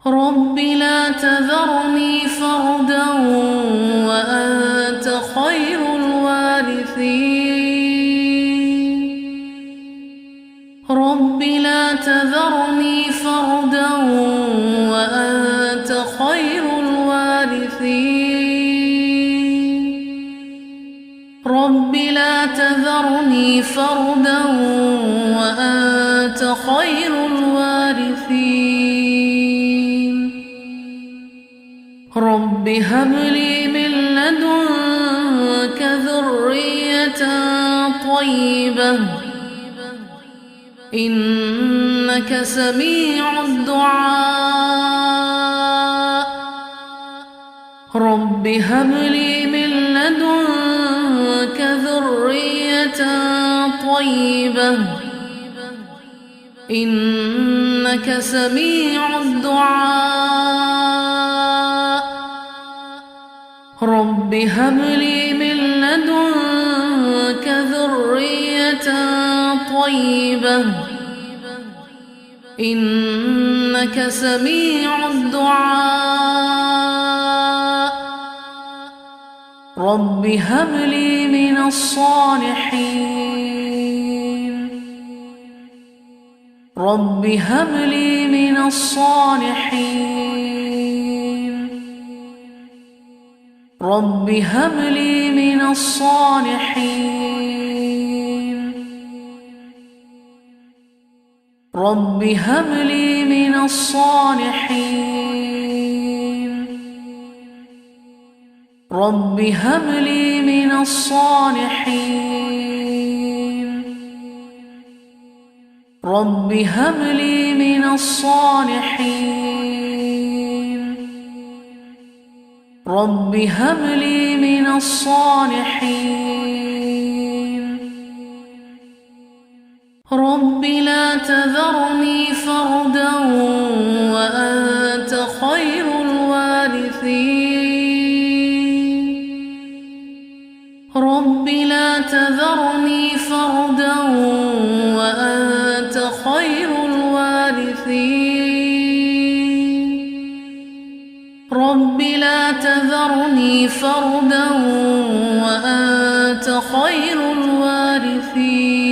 رب لا تذرني فردا وأنت خير الوارثين. رب لا تذرني فردا وأنت خير الوارثين. رب لا تذرني فردا وأنت خير الوارثين. رب هب لي من لدنك ذرية طيبة إنك سميع الدعاء. رب هب لي من لدنك ذرية طيبة إنك سميع الدعاء. رب هب لي من لدنك ذرية طيبة إنك سميع الدعاء. رب هب لي من الصالحين. رب هب لي من الصالحين. رب هب لي من الصالحين. رب هب لي من الصالحين. رب هب لي من الصالحين. رب هب لي من الصالحين. رب هب لي من الصالحين. رب لا تذرني فردا وأنت خير الوارثين. رب لا تذرني فردا وأنت خير الوارثين. رب لا تذرني فردا وأنت خير الوارثين.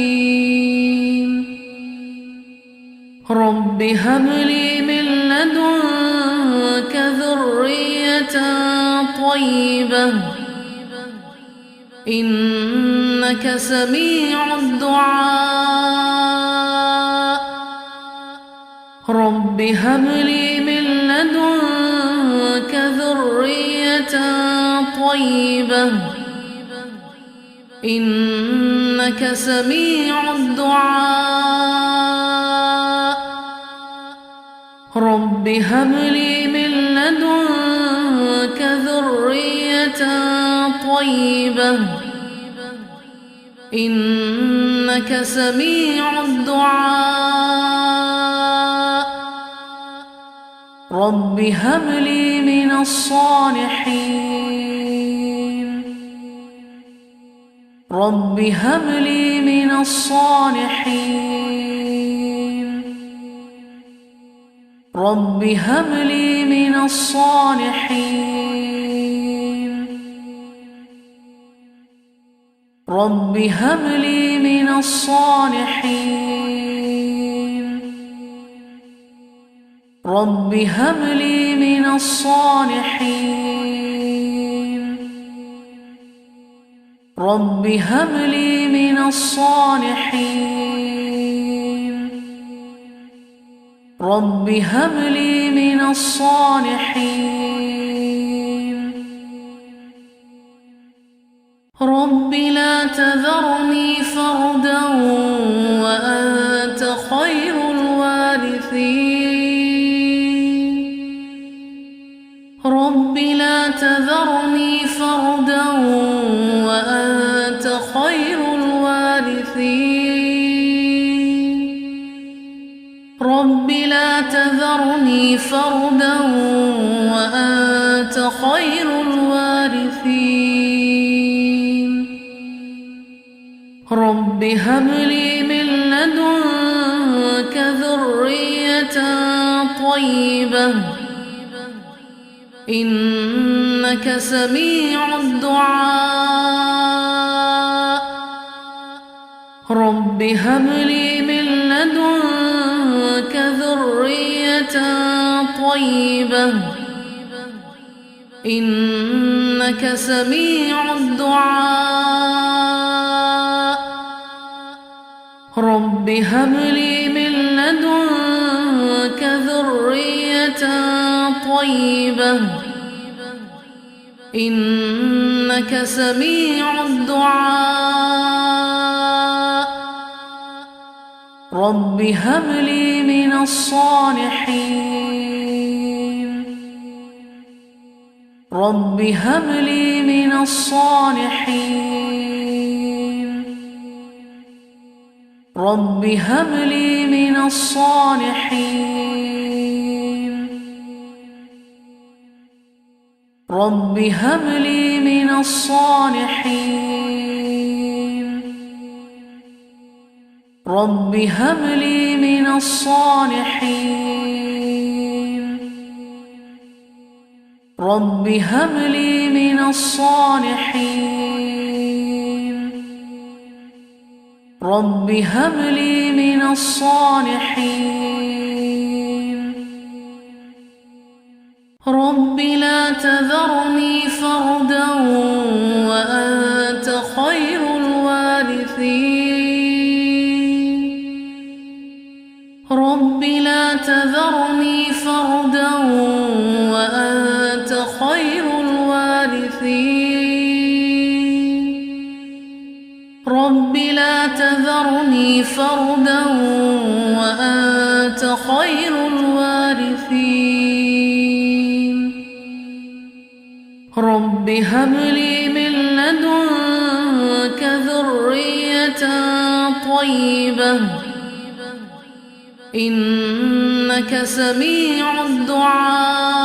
رب هب لي من لدنك ذرية طيبة إنك سميع الدعاء. رب هب لي من لدنك ذرية طيبة إنك سميع الدعاء. رب هب لي من لدنك ذرية طيبة إنك سميع الدعاء. رب هب لي من الصالحين. رب هب لي من الصالحين. رب هب لي من الصالحين. رب هب لي من الصالحين. رب هب لي من الصالحين. رب هب لي من الصالحين. رب هب لي من الصالحين. رب لا تذرني فردا وأنت خير الوارثين. رب لا تذرني فردا وأنت خير الوارثين. رب لا تذرني فردا وأنت خير الوارثين. رب هب لي من لدنك ذرية طيبة إنك سميع الدعاء رب هب لي من لدنك ذرية طيبة إنك سميع الدعاء رب هب لي من لدنك ذرية طيبة إنك سميع الدعاء رب هب لي من الصالحين رب هب لي من الصالحين رب هب لي من الصالحين رب هب لي من الصالحين رب هب لي من الصالحين رب هب لي من الصالحين رب هب لي من الصالحين رب لا تذرني فردا وأنت خير الوارثين رب لا تذرني فردا وأنت خير الوارثين رب لا تذرني فردا وأنت خير الوارثين رب هب لي من لدنك ذرية طيبة إنك سميع الدعاء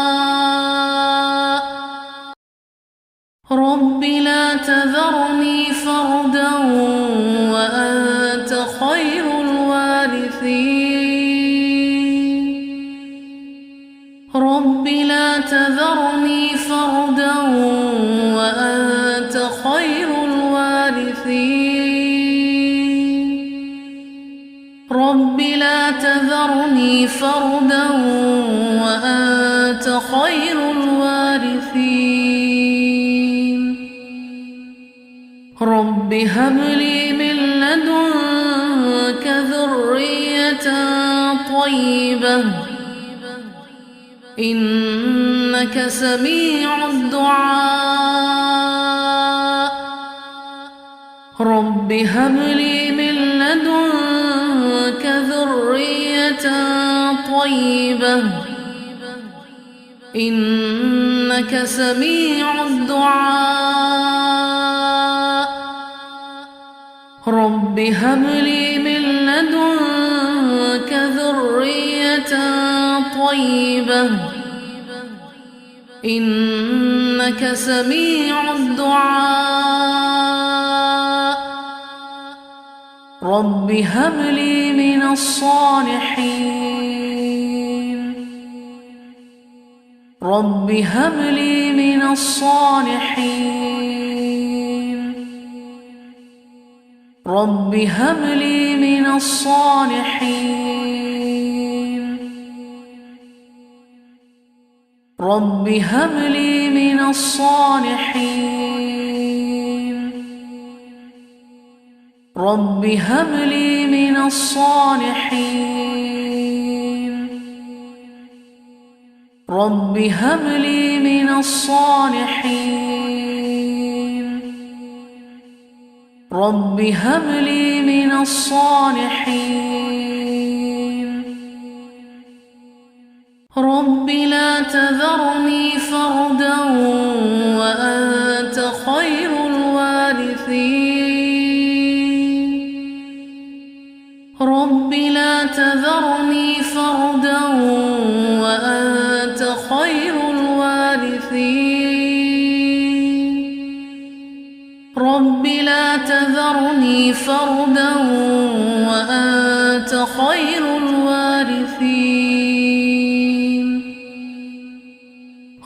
رب لا تذرني فردا وأنت خير الوارثين رب لا تذرني فردا وأنت خير الوارثين رب لا تذرني فردا وأنت خير الوارثين رب هب لي من لدنك ذرية طيبة إنك سميع الدعاء رب هب لي من لدنك ذرية طيبة إنك سميع الدعاء رب هب لي من لدنك ذرية طيبة إنك سميع الدعاء رب هب لي من الصالحين رب هب لي من الصالحين رب هب لي من الصالحين رب هب لي من الصالحين رب هب لي من الصالحين رب هب لي من الصالحين رب هب لي من الصالحين رب لا تذرني فردا وأنت خير الوارثين رب لا تذرني فردا وأنت خير الوارثين رب لا تذرني فردا وأنت خير الوارثين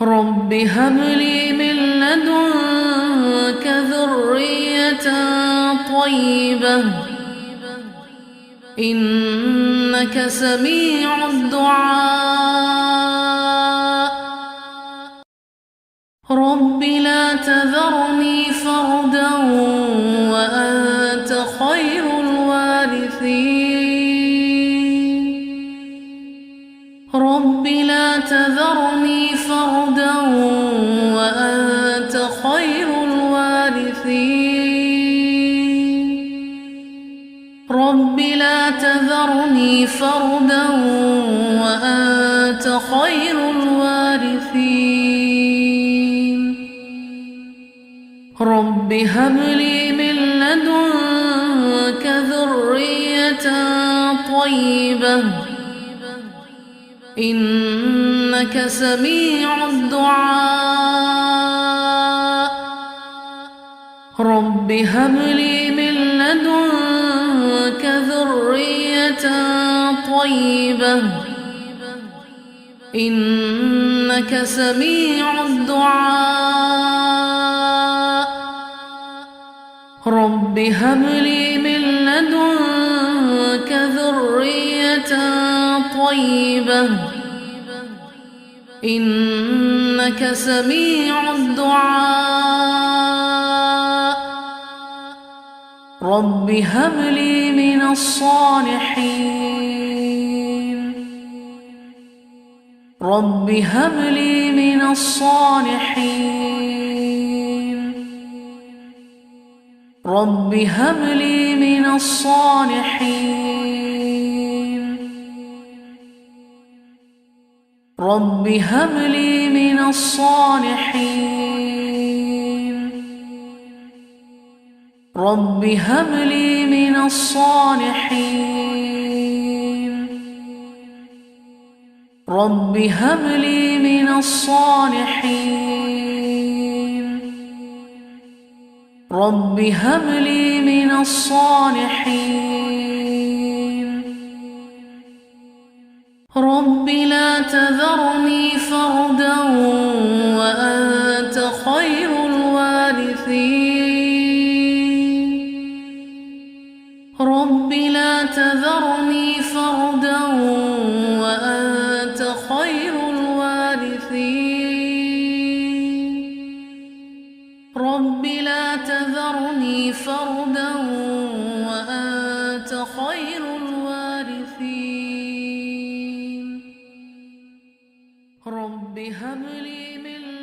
رب هب لي من لدنك ذرية طيبة إنك سميع الدعاء رب لا تذرني فردا وأنت خير الوارثين رب لا تذرني فردا وأنت خير الوارثين رب لا تذرني فردا وأنت خير الوارثين رب هب لي من لدنك ذرية طيبة إنك سميع الدعاء رب هب لي من لدنك ذرية طيبة إنك سميع الدعاء رب هب لي من لدنك ذرية طيبة إنك سميع الدعاء رب هب لي من الصالحين رب هب لي من الصالحين رب هب لي من الصالحين رب هب لي من الصالحين رب هب لي من الصالحين رب هب لي من الصالحين رب هب لي من الصالحين رب لا تذرني فردا وأنت خير الوارثين رب لا تذرني فردا وأنت خير الوارثين رب لا تذرني فردا وأنت خير الوارثين رب هب لي من